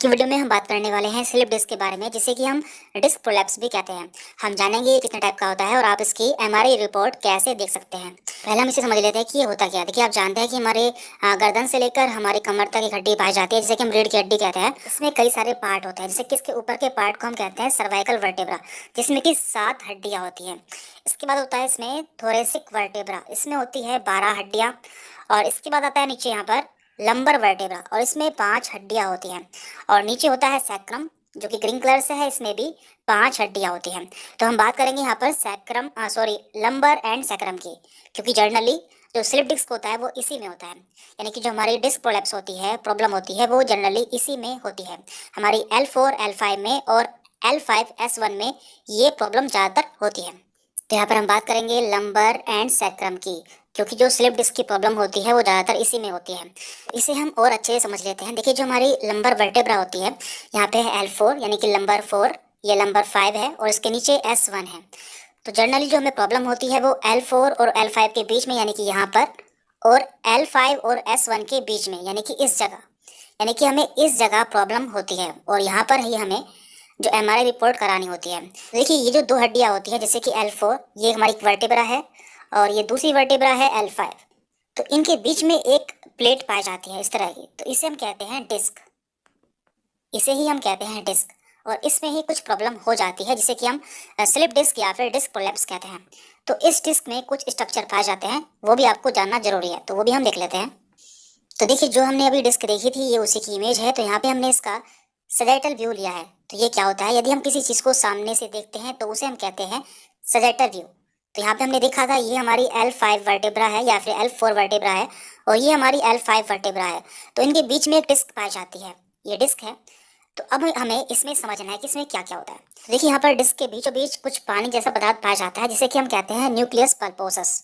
की वीडियो में हम बात करने वाले हैं स्लिप डिस्क के बारे में, जिसे कि हम डिस्क प्रोलैप्स भी कहते हैं। हम जानेंगे ये कितने टाइप का होता है और आप इसकी एमआरआई रिपोर्ट कैसे देख सकते हैं। पहले हम इसे समझ लेते हैं कि ये होता क्या है। देखिए, आप जानते हैं कि हमारे गर्दन से लेकर हमारी कमर तक एक हड्डी पाई जाती है, जिसे कि हम रीढ़ की हड्डी कहते हैं। इसमें कई सारे पार्ट होते हैं, जैसे कि इसके ऊपर के पार्ट को हम कहते हैं सर्वाइकल वर्टेब्रा, जिसमें कि 7 हड्डियाँ होती हैं। इसके बाद होता है इसमें थोरेसिक वर्टेब्रा, इसमें होती है 12 हड्डियाँ। और इसके बाद आता है नीचे यहाँ पर लंबर वर्टेब्रा, और इसमें 5 हड्डियाँ होती हैं। और नीचे होता है सैक्रम, जो कि ग्रीन कलर से है, इसमें भी 5 हड्डियाँ होती हैं। तो हम बात करेंगे यहाँ पर लंबर एंड सैक्रम की, क्योंकि जनरली जो स्लिप डिस्क होता है वो इसी में होता है। यानी कि जो हमारी डिस्क प्रोलैप्स होती है, प्रॉब्लम होती है, वो जनरली इसी में होती है। हमारी L4 L5 में और L5 S1 में ये प्रॉब्लम ज़्यादातर होती है। तो यहाँ पर हम बात करेंगे लंबर एंड सैक्रम की, क्योंकि जो स्लिप डिस्क की प्रॉब्लम होती है वो ज़्यादातर इसी में होती है। इसे हम और अच्छे से समझ लेते हैं। देखिए, जो हमारी लंबर वर्टेब्रा होती है, यहाँ पे है L4 यानी कि लंबर 4, ये लंबर 5 है और इसके नीचे S1 है। तो जनरली जो हमें प्रॉब्लम होती है वो L4 और L5 के बीच में, यानी कि यहाँ पर, और L5 और S1 के बीच में, यानी कि इस जगह, यानी कि हमें इस जगह प्रॉब्लम होती है। और यहाँ पर ही हमें जो एमआरआई रिपोर्ट करानी होती है। देखिए, ये जो 2 हड्डियाँ होती हैं, जैसे कि L4, ये हमारी वर्टेब्रा है और ये दूसरी वर्टेब्रा है L5। तो इनके बीच में एक प्लेट पाई जाती है इस तरह की, तो इसे हम कहते हैं डिस्क। इसे ही हम कहते हैं डिस्क। और इसमें ही कुछ प्रॉब्लम हो जाती है, जिसे कि हम स्लिप डिस्क या फिर डिस्क प्रोलैप्स कहते हैं। तो इस डिस्क में कुछ स्ट्रक्चर पाए जाते हैं, वो भी आपको जानना जरूरी है, तो वो भी हम देख लेते हैं। तो देखिए, जो हमने अभी डिस्क देखी थी, ये उसी की इमेज है। तो यहाँ पे हमने इसका सजैटल व्यू लिया है। तो ये क्या होता है, यदि हम किसी चीज़ को सामने से देखते हैं तो उसे हम कहते हैं सजैटल व्यू। तो यहाँ पे हमने देखा था, ये हमारी L5 वर्टेब्रा है या फिर L4 वर्टेब्रा है, और ये हमारी L5 वर्टेब्रा है। तो इनके बीच में एक डिस्क पाई जाती है, ये डिस्क है। तो अब हमें इसमें समझना है कि इसमें क्या क्या होता है। तो देखिए, यहाँ पर डिस्क के बीचों बीच कुछ पानी जैसा पदार्थ पाया जाता है, जिसे कि हम कहते हैं न्यूक्लियस पल्पोसस।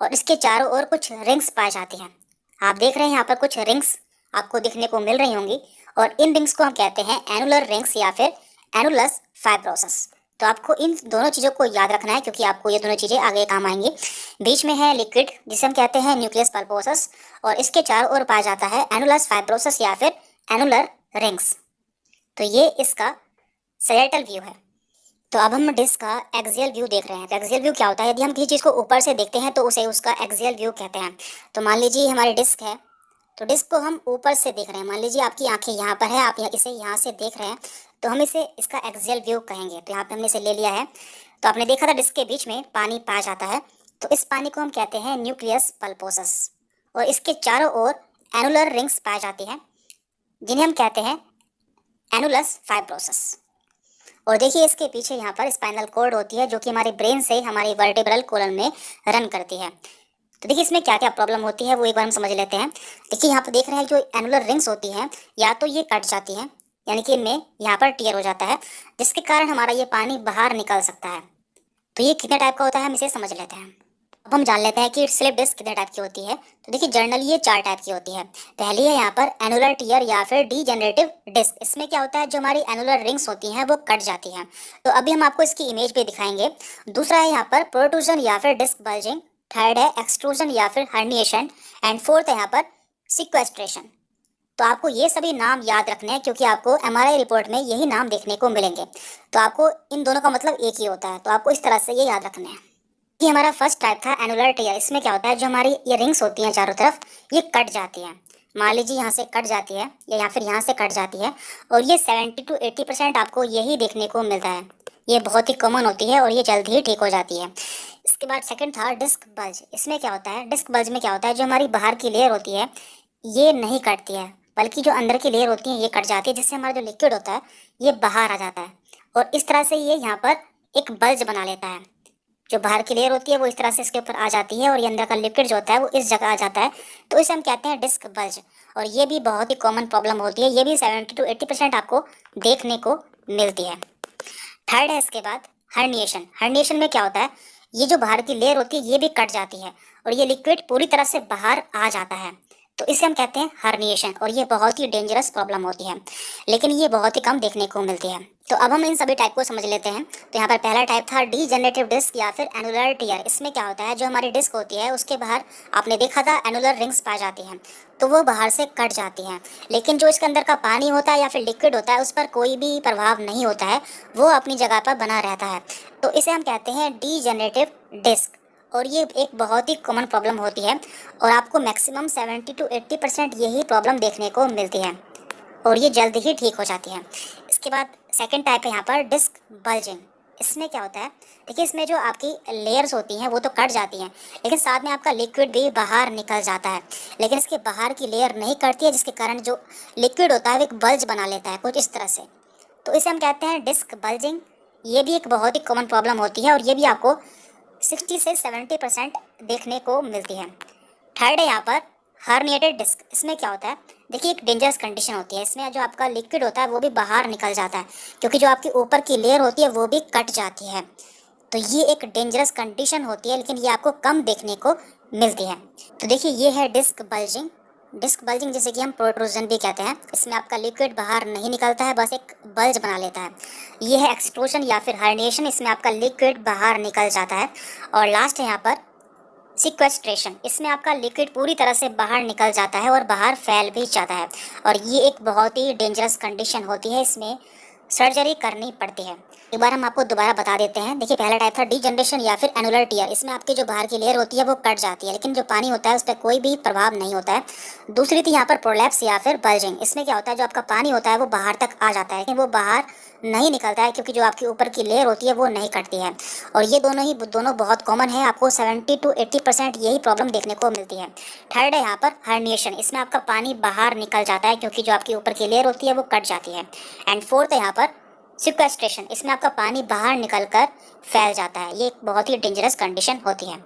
और इसके चारों ओर कुछ रिंग्स पाई जाती हैं। आप देख रहे हैं यहाँ पर कुछ रिंग्स आपको दिखने को मिल रही होंगी, और इन रिंग्स को हम कहते हैं एनुलर रिंग्स या फिर एनुलस फाइब्रोसस। तो आपको इन दोनों चीज़ों को याद रखना है, क्योंकि आपको ये दोनों चीज़ें आगे काम आएंगी। बीच में है लिक्विड, जिसे हम कहते हैं न्यूक्लियस पल्पोसस, और इसके चारों ओर पाया जाता है एनुलस फाइब्रोसस या फिर एनुलर रिंग्स। तो ये इसका सैटल व्यू है। तो अब हम डिस्क का एक्सियल व्यू देख रहे हैं। तो एक्सियल व्यू क्या होता है, यदि हम किसी चीज़ को ऊपर से देखते हैं तो उसे उसका एक्सियल व्यू कहते हैं। तो मान लीजिए हमारी डिस्क है, तो डिस्क को हम ऊपर से देख रहे हैं। मान लीजिए आपकी आंखें यहाँ पर है, आप इसे यहाँ से देख रहे हैं, तो हम इसे इसका एक्सियल व्यू कहेंगे। तो यहाँ पे हमने इसे ले लिया है। तो आपने देखा था डिस्क के बीच में पानी पाया जाता है, तो इस पानी को हम कहते हैं न्यूक्लियस पल्पोसस। और इसके चारों ओर एनुलर रिंग्स पाई जाती हैं, जिन्हें हम कहते हैं एनुलस फाइब्रोसस। और देखिए, इसके पीछे यहाँ पर स्पाइनल कॉर्ड होती है, जो कि हमारे ब्रेन से हमारे वर्टेब्रल कॉलम में रन करती है। तो देखिए, इसमें क्या क्या प्रॉब्लम होती है वो एक बार हम समझ लेते हैं। देखिए, यहाँ पर देख रहे हैं जो एनुलर रिंग्स होती हैं, या तो ये कट जाती हैं, यानी कि इनमें यहाँ पर टियर हो जाता है, जिसके कारण हमारा ये पानी बाहर निकल सकता है। तो ये कितने टाइप का होता है, हम इसे समझ लेते हैं। अब हम जान लेते हैं कि स्लिप डिस्क कितने टाइप की होती है। तो देखिए, जनरली ये 4 टाइप की होती है। पहली है यहाँ पर एनुलर टियर या फिर डीजेनरेटिव डिस्क। इसमें क्या होता है, जो हमारी एनुलर रिंग्स होती हैं वो कट जाती हैं। तो अभी हम आपको इसकी इमेज पे दिखाएंगे। दूसरा है यहाँ पर प्रोट्रूजन या फिर डिस्क बल्जिंग। थर्ड है एक्सट्रूजन या फिर हर्निएशन। एंड फोर्थ है यहाँ पर सिक्वेस्ट्रेशन। तो आपको ये सभी नाम याद रखने हैं, क्योंकि आपको एमआरआई रिपोर्ट में यही नाम देखने को मिलेंगे। तो आपको इन दोनों का मतलब एक ही होता है, तो आपको इस तरह से ये याद रखने हैं। ये हमारा फर्स्ट टाइप था एनुलर टियर। इसमें क्या होता है, जो हमारी ये रिंग्स होती हैं चारों तरफ, ये कट जाती हैं। मान लीजिए यहाँ से कट जाती है, या फिर यहाँ से कट जाती है, और ये 70 to 80% आपको यही देखने को मिलता है। ये बहुत ही कॉमन होती है और ये जल्द ही ठीक हो जाती है। इसके बाद सेकंड था डिस्क बल्ज। इसमें क्या होता है, डिस्क बल्ज में क्या होता है, जो हमारी बाहर की लेयर होती है ये नहीं कटती है, बल्कि जो अंदर की लेयर होती है ये कट जाती है, जिससे हमारा जो लिक्विड होता है ये बाहर आ जाता है। और इस तरह से ये यहाँ पर एक बल्ज बना लेता है। जो बाहर की लेयर होती है वो इस तरह से इसके ऊपर आ जाती है, और ये अंदर का लिक्विड जो होता है वो इस जगह आ जाता है। तो इसे हम कहते हैं डिस्क बल्ज। और ये भी बहुत ही कॉमन प्रॉब्लम होती है। ये भी 70 to 80% आपको देखने को मिलती है। थर्ड है इसके बाद हर्निएशन। हर्निएशन में क्या होता है, ये जो बाहर की लेयर होती है ये भी कट जाती है, और ये लिक्विड पूरी तरह से बाहर आ जाता है। तो इसे हम कहते हैं हर्निएशन, और ये बहुत ही डेंजरस प्रॉब्लम होती है, लेकिन ये बहुत ही कम देखने को मिलती है। तो अब हम इन सभी टाइप को समझ लेते हैं। तो यहाँ पर पहला टाइप था डीजेनरेटिव डिस्क या फिर एनुलर टीयर। इसमें क्या होता है, जो हमारी डिस्क होती है उसके बाहर आपने देखा था एनुलर रिंग्स पाई जाती हैं, तो वो बाहर से कट जाती हैं, लेकिन जो इसके अंदर का पानी होता है या फिर लिक्विड होता है उस पर कोई भी प्रभाव नहीं होता है, वो अपनी जगह पर बना रहता है। तो इसे हम कहते हैं डीजेनरेटिव डिस्क। और ये एक बहुत ही कॉमन प्रॉब्लम होती है और आपको मैक्सिमम 70 to 80% यही प्रॉब्लम देखने को मिलती है और ये जल्द ही ठीक हो जाती है। इसके बाद सेकंड टाइप है यहाँ पर डिस्क बल्जिंग। इसमें क्या होता है, देखिए इसमें जो आपकी लेयर्स होती हैं वो तो कट जाती हैं, लेकिन साथ में आपका लिक्विड भी बाहर निकल जाता है, लेकिन इसके बाहर की लेयर नहीं कटती है, जिसके कारण जो लिक्विड होता है वो एक बल्ज बना लेता है कुछ इस तरह से। तो इसे हम कहते हैं डिस्क बल्जिंग। ये भी एक बहुत ही कॉमन प्रॉब्लम होती है और ये भी आपको 60 से 70% देखने को मिलती है। थर्ड है यहाँ पर हर्निएटेड डिस्क। इसमें क्या होता है, देखिए एक डेंजरस कंडीशन होती है, इसमें जो आपका लिक्विड होता है वो भी बाहर निकल जाता है, क्योंकि जो आपकी ऊपर की लेयर होती है वो भी कट जाती है। तो ये एक डेंजरस कंडीशन होती है, लेकिन ये आपको कम देखने को मिलती है। तो देखिए ये है डिस्क बल्जिंग। डिस्क बल्जिंग जिसे कि हम प्रोट्रूजन भी कहते हैं, इसमें आपका लिक्विड बाहर नहीं निकलता है, बस एक बल्ज बना लेता है। ये है एक्सट्रूशन या फिर हर्निएशन, इसमें आपका लिक्विड बाहर निकल जाता है। और लास्ट है यहाँ पर सिक्वेस्ट्रेशन। इसमें आपका लिक्विड पूरी तरह से बाहर निकल जाता है और बाहर फैल भी जाता है, और ये एक बहुत ही डेंजरस कंडीशन होती है, इसमें सर्जरी करनी पड़ती है। एक बार हम आपको दोबारा बता देते हैं। देखिए पहला टाइप था डीजनरेशन या फिर एनुलर टीयर। इसमें आपकी जो बाहर की लेयर होती है वो कट जाती है, लेकिन जो पानी होता है उस पर कोई भी प्रभाव नहीं होता है। दूसरी थी यहाँ पर प्रोलैप्स या फिर बल्जिंग। इसमें क्या होता है, जो आपका पानी होता है वो बाहर तक आ जाता है, लेकिन वो बाहर नहीं निकलता है, क्योंकि जो आपकी ऊपर की लेयर होती है वो नहीं कटती है। और ये दोनों बहुत कॉमन है, आपको 70 to 80% यही प्रॉब्लम देखने को मिलती है। थर्ड है यहाँ पर हर्निएशन। इसमें आपका पानी बाहर निकल जाता है, क्योंकि जो आपकी ऊपर की लेयर होती है वो कट जाती है। एंड फोर्थ है यहाँ पर सिक्वेस्ट्रेशन। इसमें आपका पानी बाहर निकलकर फैल जाता है। ये एक बहुत ही डेंजरस कंडीशन होती है।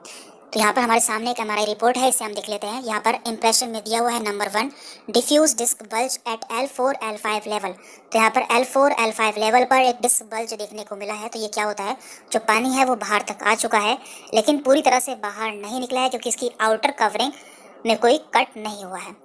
तो यहाँ पर हमारे सामने एक हमारी रिपोर्ट है, इसे हम देख लेते हैं। यहाँ पर इंप्रेशन में दिया हुआ है number 1 diffuse disc bulge at L4 L5 level. तो यहाँ पर L4 L5 लेवल पर एक डिस्क बल्ज देखने को मिला है। तो ये क्या होता है, जो पानी है वो बाहर तक आ चुका है, लेकिन पूरी तरह से बाहर नहीं निकला है, क्योंकि इसकी आउटर कवरिंग में कोई कट नहीं हुआ है।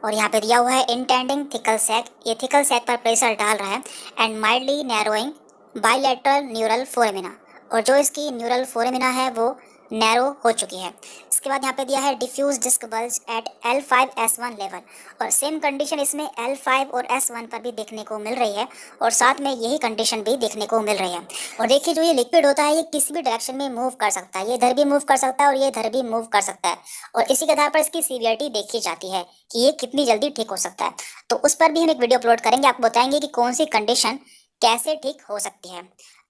और यहाँ पे दिया हुआ है इंटेंडिंग थिकल सैक। ये थिकल सैक पर प्रेशर डाल रहा है and mildly narrowing bilateral neural foramina. और जो इसकी न्यूरल फोरेमिना है वो नैरो हो चुकी है। इसके बाद यहाँ पे दिया है diffuse disc bulge at L5 S1 level. और सेम कंडीशन इसमें L5 और S1 पर भी देखने को मिल रही है, और साथ में यही कंडीशन भी देखने को मिल रही है। और देखिए जो ये लिक्विड होता है ये किसी भी डायरेक्शन में मूव कर सकता है, ये इधर भी मूव कर सकता है और ये इधर भी मूव कर सकता है, और इसी के आधार पर इसकी सीवियरिटी देखी जाती है कि ये कितनी जल्दी ठीक हो सकता है। तो उस पर भी हम एक वीडियो अपलोड करेंगे, आपको बताएंगे कि कौन सी कंडीशन कैसे ठीक हो सकती है।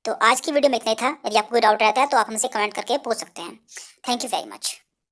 तो आज की वीडियो में इतना ही था। यदि आपको कोई डाउट रहता है तो आप हमसे कमेंट करके पूछ सकते हैं। Thank you very much.